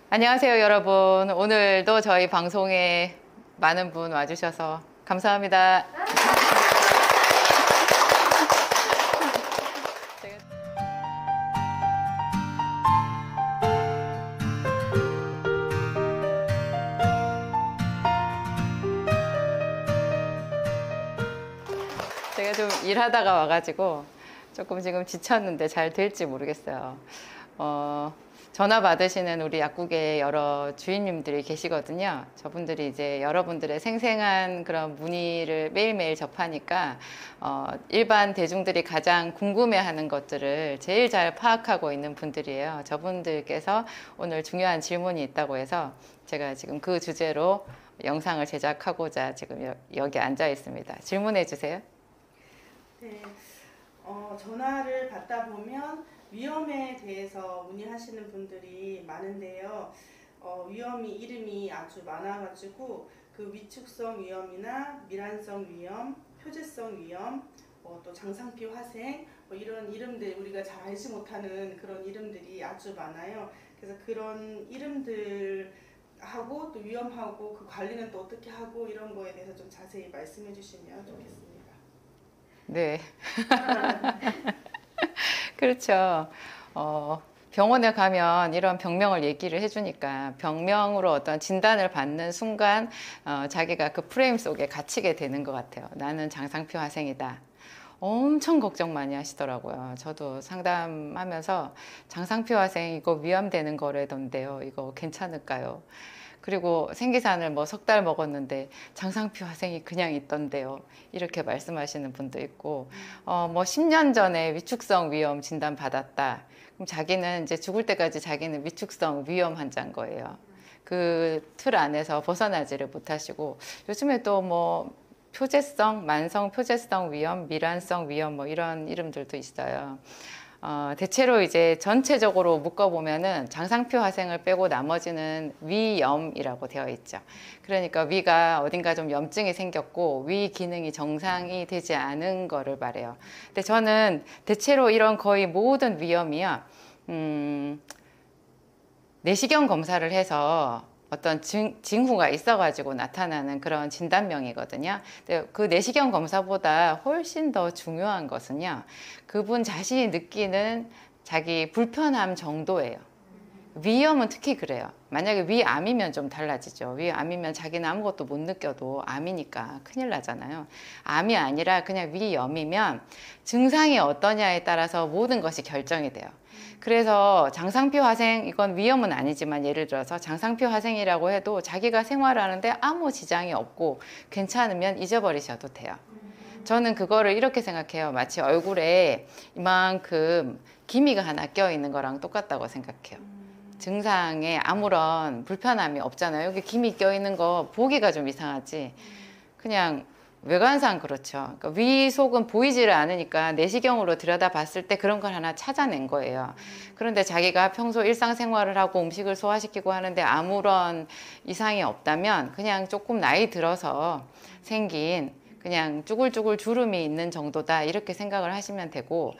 안녕하세요, 여러분. 오늘도 저희 방송에 많은 분 와주셔서 감사합니다. 제가 좀 일하다가 와가지고 조금 지금 지쳤는데 잘 될지 모르겠어요. 전화 받으시는 우리 약국에 여러 주인님들이 계시거든요. 저분들이 이제 여러분들의 생생한 그런 문의를 매일매일 접하니까 일반 대중들이 가장 궁금해하는 것들을 제일 잘 파악하고 있는 분들이에요. 저분들께서 오늘 중요한 질문이 있다고 해서 제가 지금 그 주제로 영상을 제작하고자 지금 여기 앉아 있습니다. 질문해 주세요. 네, 전화를 받다 보면 위염에 대해서 문의하시는 분들이 많은데요. 위염이 이름이 아주 많아가지고 그 위축성 위염이나 밀환성 위염, 표재성 위염, 또 장상피 화생 이런 이름들 우리가 잘 알지 못하는 그런 이름들이 아주 많아요. 그래서 그런 이름들 하고 또 위험하고 그 관리는 또 어떻게 하고 이런 거에 대해서 좀 자세히 말씀해 주시면 좋겠습니다. 네. 그렇죠. 병원에 가면 이런 병명을 얘기를 해주니까 병명으로 어떤 진단을 받는 순간 자기가 그 프레임 속에 갇히게 되는 것 같아요. 나는 장상피 화생이다. 엄청 걱정 많이 하시더라고요. 저도 상담하면서 장상피 화생 이거 위험되는 거라던데요. 이거 괜찮을까요? 그리고 생기산을 뭐 석 달 먹었는데 장상피 화생이 그냥 있던데요. 이렇게 말씀하시는 분도 있고, 뭐 10년 전에 위축성 위염 진단 받았다. 그럼 자기는 이제 죽을 때까지 자기는 위축성 위염 환자인 거예요. 그 틀 안에서 벗어나지를 못하시고, 요즘에 또 뭐 표재성, 만성 표재성 위염, 밀환성 위염 뭐 이런 이름들도 있어요. 대체로 이제 전체적으로 묶어보면은 장상표 화생을 빼고 나머지는 위염이라고 되어 있죠. 그러니까 위가 어딘가 좀 염증이 생겼고 위 기능이 정상이 되지 않은 거를 말해요. 근데 저는 대체로 이런 거의 모든 위염이요, 내시경 검사를 해서 어떤 징후가 있어가지고 나타나는 그런 진단명이거든요. 근데 그 내시경 검사보다 훨씬 더 중요한 것은요, 그분 자신이 느끼는 자기 불편함 정도예요. 위염은 특히 그래요. 만약에 위암이면 좀 달라지죠. 위암이면 자기는 아무것도 못 느껴도 암이니까 큰일 나잖아요. 암이 아니라 그냥 위염이면 증상이 어떠냐에 따라서 모든 것이 결정이 돼요. 그래서 장상피 화생, 이건 위염은 아니지만 예를 들어서 장상피 화생이라고 해도 자기가 생활하는데 아무 지장이 없고 괜찮으면 잊어버리셔도 돼요. 저는 그거를 이렇게 생각해요. 마치 얼굴에 이만큼 기미가 하나 껴있는 거랑 똑같다고 생각해요. 증상에 아무런 불편함이 없잖아요. 여기 기미 껴있는 거 보기가 좀 이상하지. 그냥 외관상 그렇죠. 그러니까 위 속은 보이지를 않으니까 내시경으로 들여다봤을 때 그런 걸 하나 찾아낸 거예요. 그런데 자기가 평소 일상생활을 하고 음식을 소화시키고 하는데 아무런 이상이 없다면 그냥 조금 나이 들어서 생긴 그냥 쭈글쭈글 주름이 있는 정도다 이렇게 생각을 하시면 되고,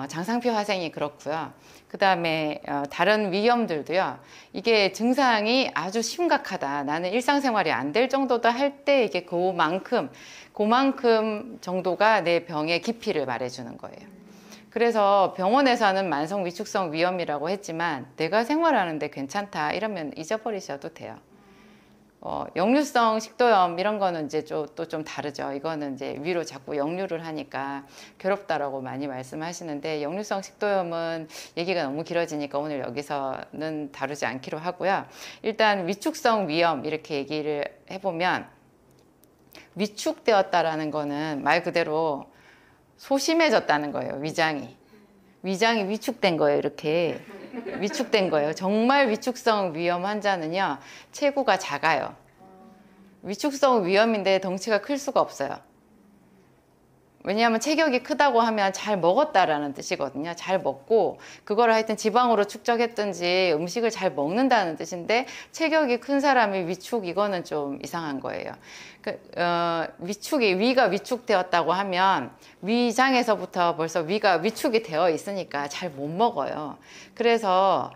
장상피 화생이 그렇고요. 그 다음에 다른 위염들도요, 이게 증상이 아주 심각하다, 나는 일상생활이 안 될 정도다 할 때 이게 그만큼 정도가 내 병의 깊이를 말해주는 거예요. 그래서 병원에서는 만성 위축성 위염이라고 했지만 내가 생활하는데 괜찮다 이러면 잊어버리셔도 돼요. 역류성 식도염 이런 거는 이제 또 좀 다르죠. 이거는 이제 위로 자꾸 역류를 하니까 괴롭다라고 많이 말씀하시는데, 역류성 식도염은 얘기가 너무 길어지니까 오늘 여기서는 다루지 않기로 하고요. 일단 위축성 위염 이렇게 얘기를 해보면, 위축되었다라는 거는 말 그대로 소심해졌다는 거예요. 위장이 위축된 거예요. 이렇게 위축된 거예요. 정말 위축성 위염 환자는요, 체구가 작아요. 위축성 위염인데 덩치가 클 수가 없어요. 왜냐하면 체격이 크다고 하면 잘 먹었다라는 뜻이거든요. 잘 먹고 그거를 하여튼 지방으로 축적했든지 음식을 잘 먹는다는 뜻인데, 체격이 큰 사람이 위축, 이거는 좀 이상한 거예요. 위가 위축되었다고 하면 위장에서부터 벌써 위가 위축이 되어 있으니까 잘 못 먹어요. 그래서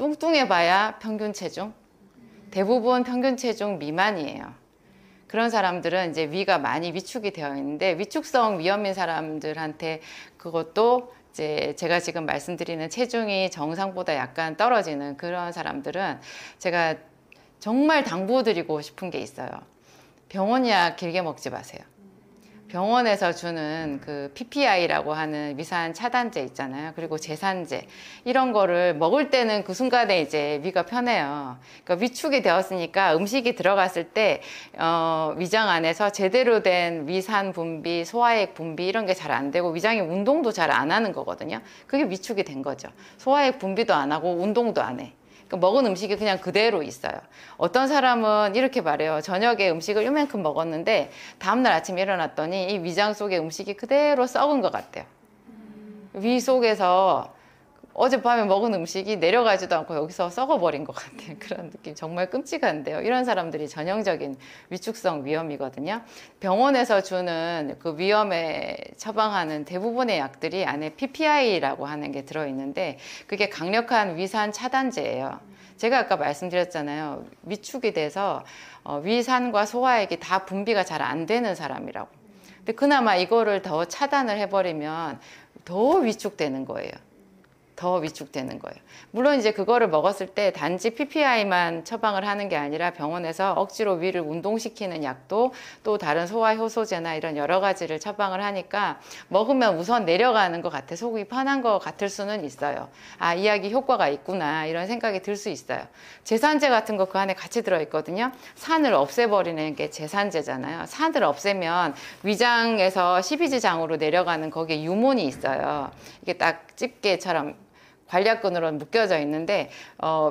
뚱뚱해봐야 평균 체중, 대부분 평균 체중 미만이에요. 그런 사람들은 이제 위가 많이 위축이 되어 있는데, 위축성 위염인 사람들한테 그것도 이제 제가 지금 말씀드리는 체중이 정상보다 약간 떨어지는 그런 사람들은 제가 정말 당부드리고 싶은 게 있어요. 병원 약 길게 먹지 마세요. 병원에서 주는 그 PPI라고 하는 위산 차단제 있잖아요. 그리고 제산제 이런 거를 먹을 때는 그 순간에 이제 위가 편해요. 그러니까 위축이 되었으니까 음식이 들어갔을 때 위장 안에서 제대로 된 위산 분비, 소화액 분비 이런 게 잘 안 되고 위장이 운동도 잘 안 하는 거거든요. 그게 위축이 된 거죠. 소화액 분비도 안 하고 운동도 안 해. 먹은 음식이 그냥 그대로 있어요. 어떤 사람은 이렇게 말해요. 저녁에 음식을 이만큼 먹었는데 다음날 아침에 일어났더니 이 위장 속에 음식이 그대로 썩은 것 같대요. 위 속에서 어젯밤에 먹은 음식이 내려가지도 않고 여기서 썩어버린 것 같아요. 그런 느낌 정말 끔찍한데요. 이런 사람들이 전형적인 위축성 위염이거든요. 병원에서 주는 그 위염에 처방하는 대부분의 약들이 안에 PPI라고 하는 게 들어있는데 그게 강력한 위산 차단제예요. 제가 아까 말씀드렸잖아요. 위축이 돼서 위산과 소화액이 다 분비가 잘 안 되는 사람이라고. 근데 그나마 이거를 더 차단을 해버리면 더 위축되는 거예요. 더 위축되는 거예요. 물론 이제 그거를 먹었을 때 단지 PPI만 처방을 하는 게 아니라 병원에서 억지로 위를 운동시키는 약도 또 다른 소화 효소제나 이런 여러 가지를 처방을 하니까 먹으면 우선 내려가는 것 같아. 속이 편한 것 같을 수는 있어요. 아, 이 약이 효과가 있구나 이런 생각이 들 수 있어요. 제산제 같은 거 그 안에 같이 들어있거든요. 산을 없애버리는 게 제산제잖아요. 산을 없애면 위장에서 십이지장으로 내려가는 거기에 유문이 있어요. 이게 딱 집게처럼 관략근으로 묶여져 있는데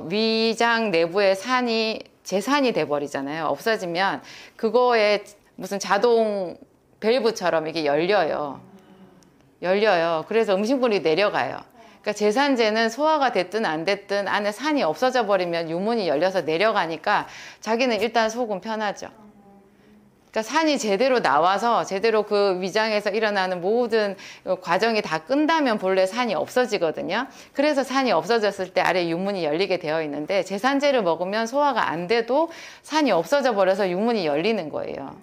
위장 내부의 산이 재산이 돼버리잖아요. 없어지면 그거에 무슨 자동 밸브처럼 이게 열려요. 그래서 음식물이 내려가요. 그러니까 제산제는 소화가 됐든 안 됐든 안에 산이 없어져 버리면 유문이 열려서 내려가니까 자기는 일단 속은 편하죠. 그러니까 산이 제대로 나와서 제대로 그 위장에서 일어나는 모든 과정이 다 끝나면 본래 산이 없어지거든요. 그래서 산이 없어졌을 때 아래 유문이 열리게 되어 있는데 제산제를 먹으면 소화가 안 돼도 산이 없어져 버려서 유문이 열리는 거예요.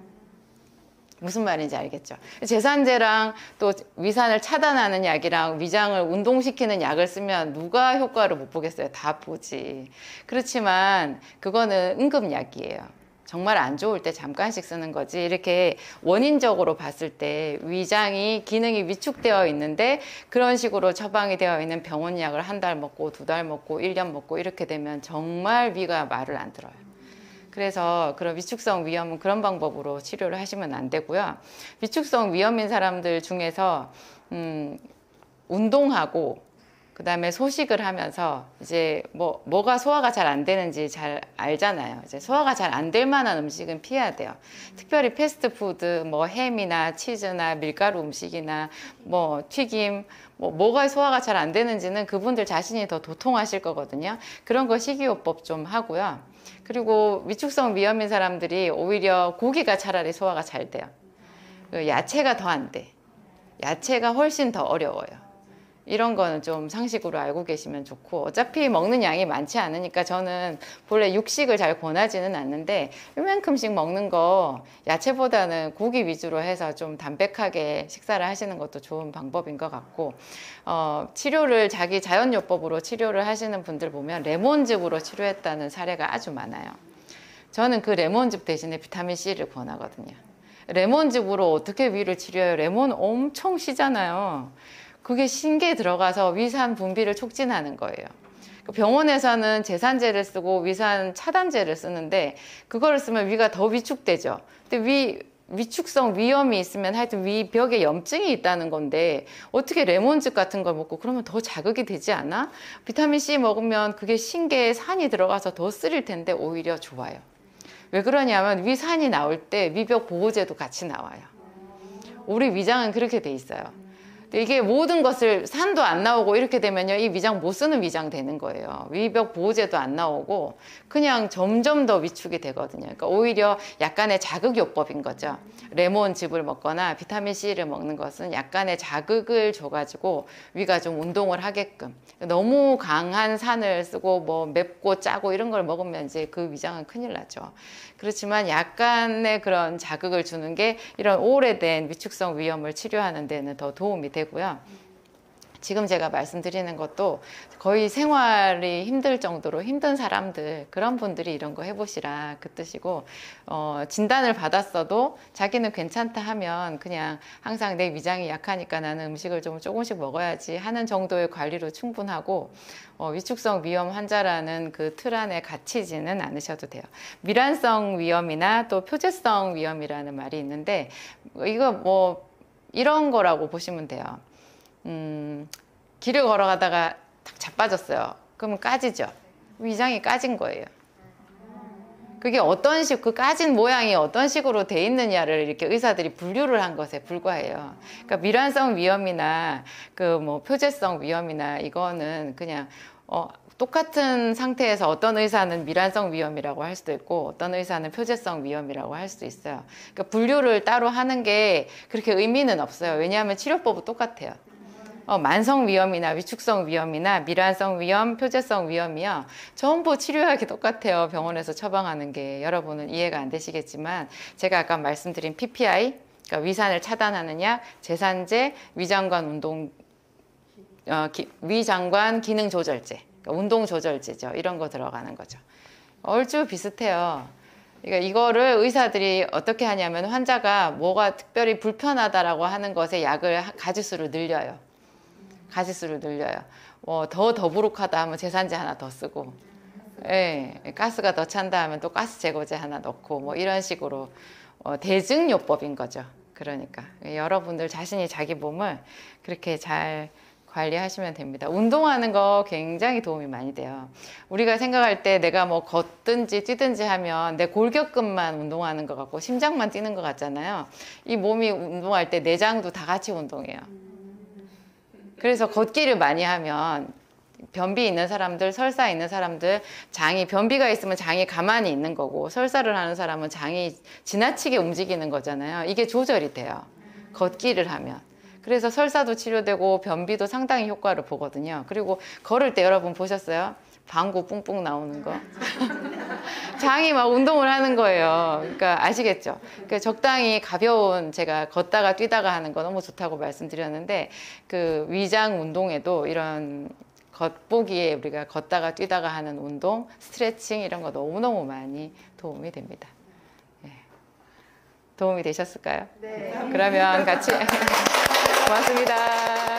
무슨 말인지 알겠죠? 제산제랑 또 위산을 차단하는 약이랑 위장을 운동시키는 약을 쓰면 누가 효과를 못 보겠어요? 다 보지. 그렇지만 그거는 응급약이에요. 정말 안 좋을 때 잠깐씩 쓰는 거지. 이렇게 원인적으로 봤을 때 위장이 기능이 위축되어 있는데 그런 식으로 처방이 되어 있는 병원 약을 한 달 먹고 2달 먹고 1년 먹고 이렇게 되면 정말 위가 말을 안 들어요. 그래서 그런 위축성 위염은 그런 방법으로 치료를 하시면 안 되고요. 위축성 위염인 사람들 중에서 운동하고 그다음에 소식을 하면서 이제 뭐가 소화가 잘 안 되는지 잘 알잖아요. 이제 소화가 잘 안 될 만한 음식은 피해야 돼요. 특별히 패스트푸드, 햄이나 치즈나 밀가루 음식이나 튀김, 뭐가 소화가 잘 안 되는지는 그분들 자신이 더 도통하실 거거든요. 그런 거 식이요법 좀 하고요. 그리고 위축성 위염인 사람들이 오히려 고기가 차라리 소화가 잘 돼요. 야채가 더 안 돼. 야채가 훨씬 더 어려워요. 이런 거는 좀 상식으로 알고 계시면 좋고 어차피 먹는 양이 많지 않으니까 저는 본래 육식을 잘 권하지는 않는데 이만큼씩 먹는 거 야채보다는 고기 위주로 해서 좀 담백하게 식사를 하시는 것도 좋은 방법인 것 같고 치료를 자기 자연요법으로 치료를 하시는 분들 보면 레몬즙으로 치료했다는 사례가 아주 많아요. 저는 그 레몬즙 대신에 비타민C를 권하거든요. 레몬즙으로 어떻게 위를 치료해요? 레몬 엄청 시잖아요. 그게 신기에 들어가서 위산 분비를 촉진하는 거예요. 병원에서는 제산제를 쓰고 위산 차단제를 쓰는데 그거를 쓰면 위가 더 위축되죠. 근데 위축성 위염이 있으면 하여튼 위 벽에 염증이 있다는 건데 어떻게 레몬즙 같은 걸 먹고 그러면 더 자극이 되지 않아? 비타민C 먹으면 그게 신계에 산이 들어가서 더 쓰릴 텐데 오히려 좋아요. 왜 그러냐면 위산이 나올 때 위벽 보호제도 같이 나와요. 우리 위장은 그렇게 돼 있어요. 근데 이게 모든 것을 산도 안 나오고 이렇게 되면요, 이 위장 못 쓰는 위장 되는 거예요. 위벽 보호제도 안 나오고 그냥 점점 더 위축이 되거든요. 그러니까 오히려 약간의 자극요법인 거죠. 레몬즙을 먹거나 비타민 C를 먹는 것은 약간의 자극을 줘가지고 위가 좀 운동을 하게끔. 너무 강한 산을 쓰고 뭐 맵고 짜고 이런 걸 먹으면 이제 그 위장은 큰일 나죠. 그렇지만 약간의 그런 자극을 주는 게 이런 오래된 위축성 위염을 치료하는 데는 더 도움이 되고요. 지금 제가 말씀드리는 것도 거의 생활이 힘들 정도로 힘든 사람들, 그런 분들이 이런 거 해보시라 그 뜻이고, 진단을 받았어도 자기는 괜찮다 하면 그냥 항상 내 위장이 약하니까 나는 음식을 좀 조금씩 먹어야지 하는 정도의 관리로 충분하고, 위축성 위염 환자라는 그 틀 안에 갇히지는 않으셔도 돼요. 미란성 위염이나 또 표재성 위염이라는 말이 있는데, 이거 뭐 이런 거라고 보시면 돼요. 길을 걸어가다가 탁 자빠졌어요. 그러면 까지죠. 위장이 까진 거예요. 그게 어떤 그 까진 모양이 어떤 식으로 돼 있느냐를 이렇게 의사들이 분류를 한 것에 불과해요. 그러니까 미란성 위염이나 그 뭐 표재성 위염이나 이거는 그냥 똑같은 상태에서 어떤 의사는 미란성 위염이라고 할 수도 있고 어떤 의사는 표재성 위염이라고 할 수도 있어요. 그러니까 분류를 따로 하는 게 그렇게 의미는 없어요. 왜냐하면 치료법은 똑같아요. 만성 위염이나 위축성 위염이나 미란성 위염, 표재성 위염이요, 전부 치료약이 똑같아요. 병원에서 처방하는 게. 여러분은 이해가 안 되시겠지만 제가 아까 말씀드린 PPI, 그러니까 위산을 차단하는 약, 제산제, 위장관 운동, 위장관 기능 조절제, 그러니까 운동 조절제죠. 이런 거 들어가는 거죠. 얼추 비슷해요. 그러니까 이거를 의사들이 어떻게 하냐면 환자가 뭐가 특별히 불편하다라고 하는 것에 약을 가지수를 늘려요. 가지수를 늘려요. 더 더부룩하다 하면 제산제 하나 더 쓰고, 예, 가스가 더 찬다 하면 또 가스 제거제 하나 넣고, 뭐 이런 식으로 대증요법인 거죠. 그러니까 여러분들 자신이 자기 몸을 그렇게 잘 관리하시면 됩니다. 운동하는 거 굉장히 도움이 많이 돼요. 우리가 생각할 때 내가 뭐 걷든지 뛰든지 하면 내 골격근만 운동하는 것 같고 심장만 뛰는 것 같잖아요. 이 몸이 운동할 때 내장도 다 같이 운동해요. 그래서 걷기를 많이 하면 변비 있는 사람들, 설사 있는 사람들, 변비가 있으면 장이 가만히 있는 거고, 설사를 하는 사람은 장이 지나치게 움직이는 거잖아요. 이게 조절이 돼요. 걷기를 하면. 그래서 설사도 치료되고 변비도 상당히 효과를 보거든요. 그리고 걸을 때 여러분 보셨어요? 방구 뿡뿡 나오는 거. 장이 막 운동을 하는 거예요. 그러니까 아시겠죠? 그러니까 적당히 가벼운, 제가 걷다가 뛰다가 하는 거 너무 좋다고 말씀드렸는데, 그 위장 운동에도 이런 걷보기에 우리가 걷다가 뛰다가 하는 운동, 스트레칭 이런 거 너무너무 많이 도움이 됩니다. 네. 도움이 되셨을까요? 네. 그러면 같이 고맙습니다.